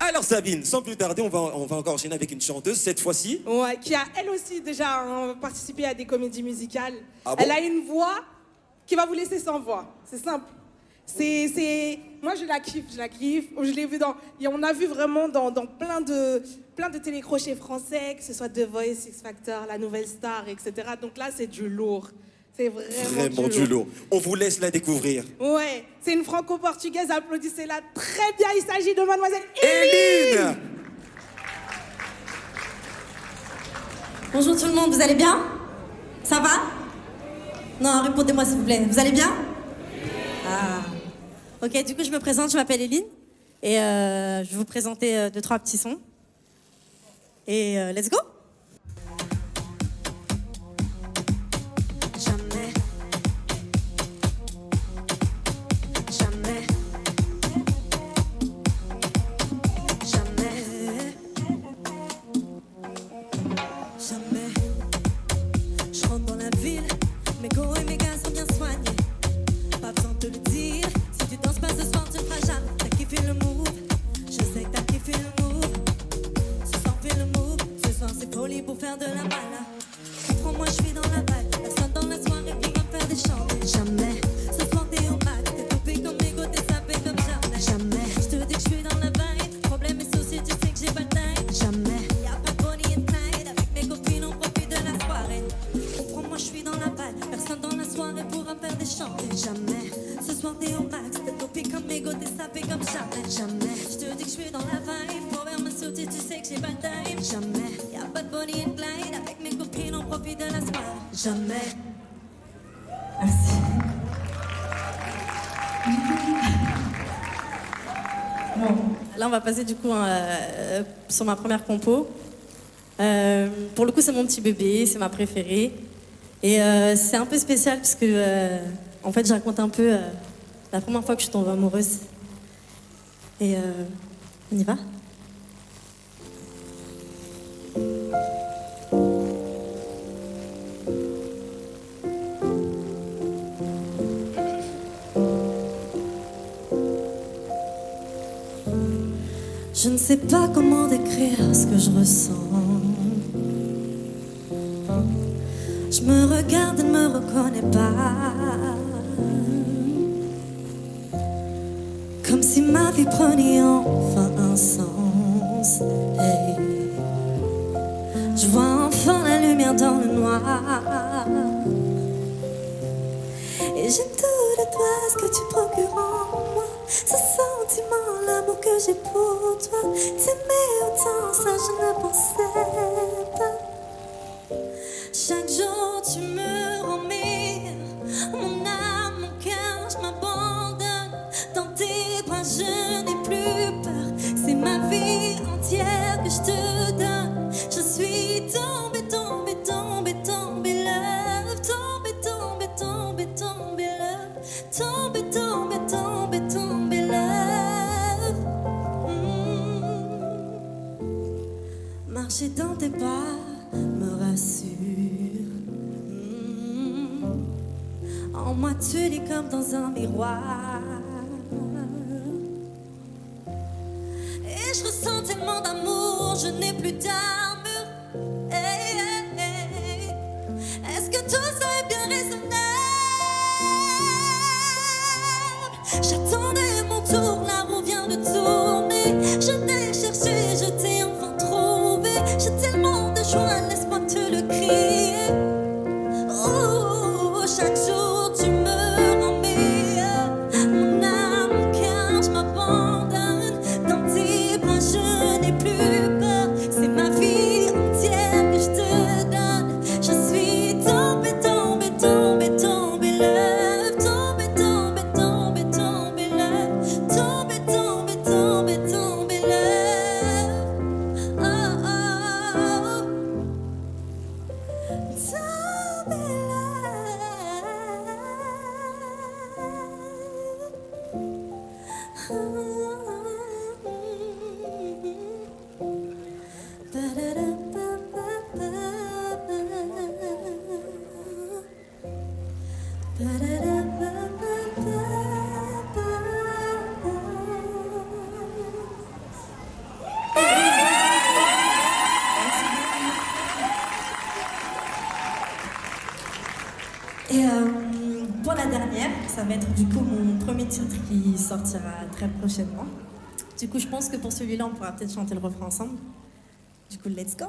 Alors Sabine, sans plus tarder, on va encore enchaîner avec une chanteuse cette fois-ci. Ouais, qui a elle aussi déjà participé à des comédies musicales. Ah bon? Elle a une voix qui va vous laisser sans voix. C'est simple. Moi je la kiffe. Je l'ai vu on a vu vraiment dans plein de télécrochets français, que ce soit The Voice, X Factor, La Nouvelle Star, etc. Donc là c'est du lourd. C'est vraiment Du lourd. On vous laisse la découvrir. Ouais, c'est une franco-portugaise, applaudissez-la très bien. Il s'agit de mademoiselle Eline. Bonjour tout le monde, vous allez bien? Ça va? Non, répondez-moi s'il vous plaît. Vous allez bien? Ah. Ok, du coup je me présente, je m'appelle Eline. Et je vais vous présenter 2-3 petits sons. Et let's go! Pour faire de la balle. Comprends-moi, je suis dans la balle. Personne dans la soirée pourra me faire des chants. Jamais. Ce soir t'es au max. T'es topé comme mégot, t'es sapé comme jamais. Jamais. Je te dis que je suis dans la vibe. Problème et soucis, tu sais que j'ai pas le time. Jamais. Y'a pas de Bonnie and Clyde. Avec mes copines, on profite de la soirée. Comprends-moi, je suis dans la balle. Personne dans la soirée pourra me faire des chants. Jamais. Ce soir t'es au max. T'es topé comme mégot, t'es sapé comme jamais. Jamais. Je te dis que je suis dans la vibe. Problème et soucis, tu sais que j'ai pas le time. Jamais. Pas de Bonnie and Clyde, avec mes copines on profite de la soirée. Jamais. Merci. Bon, là on va passer du coup sur ma première compo. Pour le coup c'est mon petit bébé, c'est ma préférée. Et c'est un peu spécial parce que en fait je raconte un peu la première fois que je suis tombée amoureuse. Et on y va? Je ne sais pas comment décrire ce que je ressens. Je me regarde et ne me reconnais pas. Comme si ma vie prenait enfin un sens. Hey. Je vois enfin la lumière dans le noir. Et j'aime tout de toi, ce que tu procures en moi. Ce sentiment, l'amour que j'ai pour toi. T'aimer autant, ça je ne pensais pas. Chaque jour tu me rends meilleur. Mon âme, mon cœur, je m'abandonne. Dans tes bras je n'ai plus peur. C'est ma vie entière que je te donne. Je suis tombée, tombée, tombée, tombée love. Tombée, tombée, tombée, tombée love. Tombée, tombée, tombée, tombée love. Marcher dans tes pas me rassure. En moi tu es comme dans un miroir. Et je ressens tellement d'amour, je n'ai plus d'armure. Hey, hey, hey. Est-ce que tout ça est bien raisonnable? J'attendais mon tour, la roue vient de tourner. Je t'ai cherché, je t'ai enfin trouvé. J'ai tellement de joie, laisse-moi te le crier. Oh, chaque jour tu me rends meilleur. Mon âme, mon cœur, je m'abandonne. Dans tes bras je n'ai plus peur. C'est ma vie entière que je te donne. Je suis tombée, tombée, tombée, tombée love. Tombée, tombée, tombée, tombée love. va être du coup mon premier titre qui sortira très prochainement. Du coup, je pense que pour celui-là, on pourra peut-être chanter le refrain ensemble. Du coup, let's go!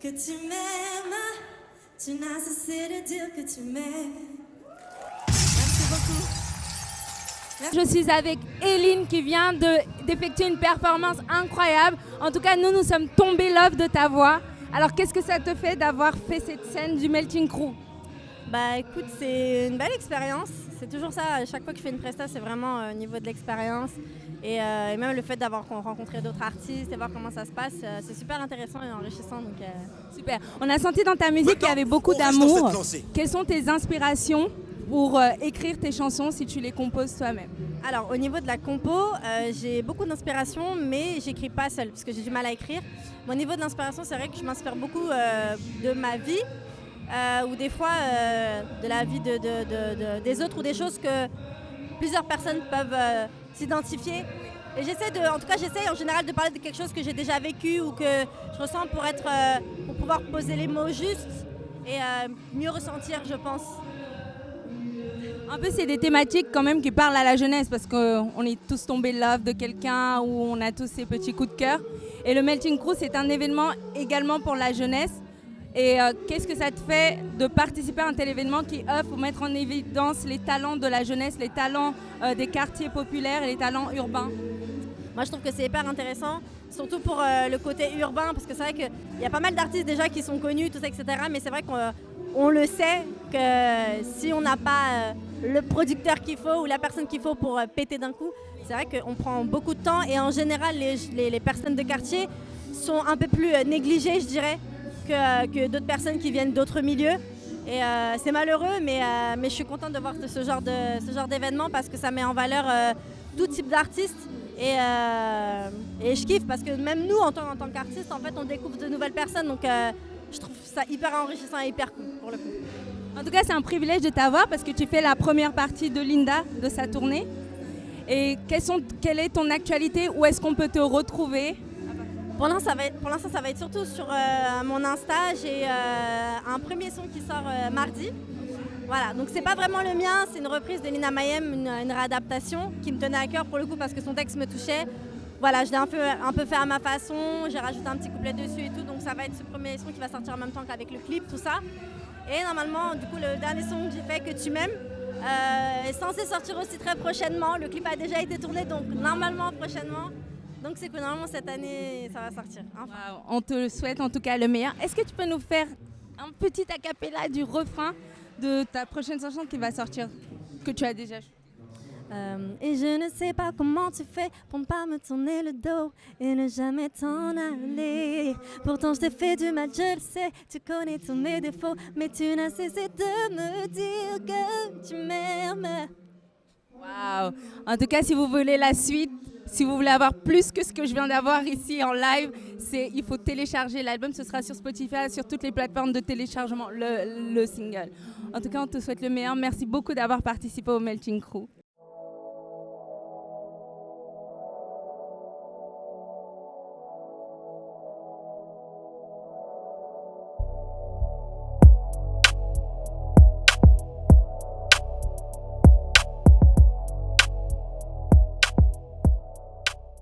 Que tu m'aimes, tu n'as cessé de dire que tu m'aimes. Merci beaucoup. Je suis avec Eline qui vient d'effectuer une performance incroyable. En tout cas, nous sommes tombés love de ta voix. Alors, qu'est-ce que ça te fait d'avoir fait cette scène du Melting Crew ? Bah écoute, c'est une belle expérience. C'est toujours ça, à chaque fois que je fais une presta, c'est vraiment au niveau de l'expérience. Et même le fait d'avoir rencontré d'autres artistes et voir comment ça se passe, c'est super intéressant et enrichissant. Donc, Super. On a senti dans ta musique qu'il y avait beaucoup d'amour. Quelles sont tes inspirations pour écrire tes chansons si tu les composes toi-même ? Alors au niveau de la compo, j'ai beaucoup d'inspiration, mais j'écris pas seule parce que j'ai du mal à écrire. Au niveau de l'inspiration, c'est vrai que je m'inspire beaucoup de ma vie. Ou des fois de la vie des autres ou des choses que plusieurs personnes peuvent s'identifier. Et j'essaie en général de parler de quelque chose que j'ai déjà vécu ou que je ressens pour pouvoir poser les mots justes et mieux ressentir, je pense. Un peu, c'est des thématiques quand même qui parlent à la jeunesse parce qu'on est tous tombés love de quelqu'un ou on a tous ces petits coups de cœur. Et le Melting Crew, c'est un événement également pour la jeunesse. Et qu'est-ce que ça te fait de participer à un tel événement qui œuvre pour mettre en évidence les talents de la jeunesse, les talents des quartiers populaires et les talents urbains ? Moi, je trouve que c'est hyper intéressant, surtout pour le côté urbain, parce que c'est vrai qu'il y a pas mal d'artistes déjà qui sont connus, tout ça, etc. Mais c'est vrai qu'on le sait que si on n'a pas le producteur qu'il faut ou la personne qu'il faut pour péter d'un coup, c'est vrai qu'on prend beaucoup de temps. Et en général, les personnes de quartier sont un peu plus négligées, je dirais, que d'autres personnes qui viennent d'autres milieux. Et c'est malheureux, mais je suis contente de voir ce genre d'événement parce que ça met en valeur tout type d'artistes. Et je kiffe parce que même nous, en tant qu'artistes, en fait, on découvre de nouvelles personnes. Donc je trouve ça hyper enrichissant et hyper cool pour le coup. En tout cas, c'est un privilège de t'avoir parce que tu fais la première partie de Linda, de sa tournée. Et quelle est ton actualité ? Où est-ce qu'on peut te retrouver ? Pour l'instant, ça va être surtout sur mon Insta. J'ai un premier son qui sort mardi. Voilà, donc c'est pas vraiment le mien, c'est une reprise de Nina Mayem, une réadaptation qui me tenait à cœur pour le coup parce que son texte me touchait. Voilà, je l'ai un peu fait à ma façon, j'ai rajouté un petit couplet dessus et tout, donc ça va être ce premier son qui va sortir en même temps qu'avec le clip, tout ça. Et normalement, du coup, le dernier son que j'ai fait, Que tu m'aimes, est censé sortir aussi très prochainement. Le clip a déjà été tourné, donc normalement prochainement. Donc c'est que normalement cette année, ça va sortir. Enfin. Wow, on te souhaite en tout cas le meilleur. Est-ce que tu peux nous faire un petit a cappella du refrain de ta prochaine chanson qui va sortir, que tu as déjà chanté? Et je ne sais pas comment tu fais pour ne pas me tourner le dos et ne jamais t'en aller. Pourtant je t'ai fait du mal, je le sais, tu connais tous mes défauts, mais tu n'as cessé de me dire que tu m'aimes. Waouh! En tout cas, si vous voulez la suite, si vous voulez avoir plus que ce que je viens d'avoir ici en live, il faut télécharger l'album. Ce sera sur Spotify, sur toutes les plateformes de téléchargement, le single. En tout cas, on te souhaite le meilleur. Merci beaucoup d'avoir participé au Melting Crew.